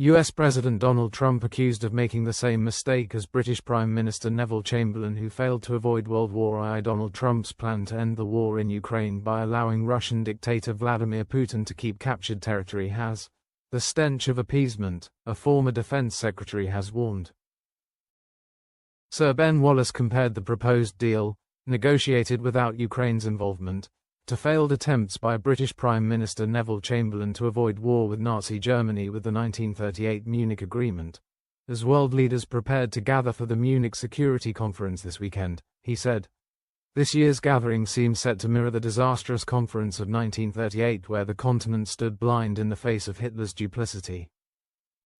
US President Donald Trump accused of making the same mistake as British Prime Minister Neville Chamberlain, who failed to avoid World War I. Donald Trump's plan to end the war in Ukraine by allowing Russian dictator Vladimir Putin to keep captured territory has the stench of appeasement, a former defense secretary has warned. Sir Ben Wallace compared the proposed deal, negotiated without Ukraine's involvement, to failed attempts by British Prime Minister Neville Chamberlain to avoid war with Nazi Germany with the 1938 Munich Agreement. As world leaders prepared to gather for the Munich Security Conference this weekend, he said, this year's gathering seems set to mirror the disastrous conference of 1938, where the continent stood blind in the face of Hitler's duplicity.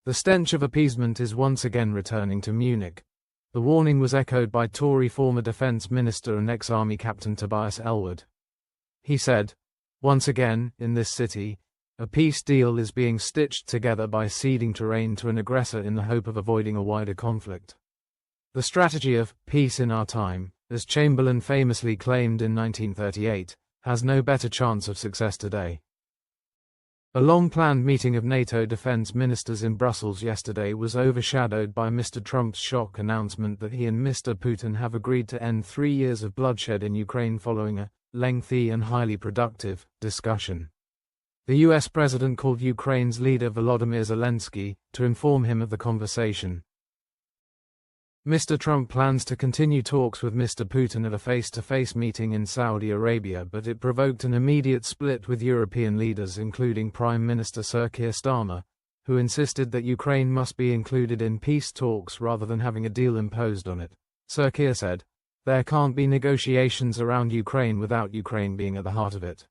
The stench of appeasement is once again returning to Munich. The warning was echoed by Tory former Defence Minister and ex-Army Captain Tobias Ellwood. He said, once again, in this city, a peace deal is being stitched together by ceding terrain to an aggressor in the hope of avoiding a wider conflict. The strategy of peace in our time, as Chamberlain famously claimed in 1938, has no better chance of success today. A long-planned meeting of NATO defense ministers in Brussels yesterday was overshadowed by Mr. Trump's shock announcement that he and Mr. Putin have agreed to end 3 years of bloodshed in Ukraine following a lengthy and highly productive discussion. The US president called Ukraine's leader Volodymyr Zelensky to inform him of the conversation. Mr. Trump plans to continue talks with Mr. Putin at a face-to-face meeting in Saudi Arabia, but it provoked an immediate split with European leaders, including Prime Minister Sir Keir Starmer, who insisted that Ukraine must be included in peace talks rather than having a deal imposed on it. Sir Keir said, there can't be negotiations around Ukraine without Ukraine being at the heart of it.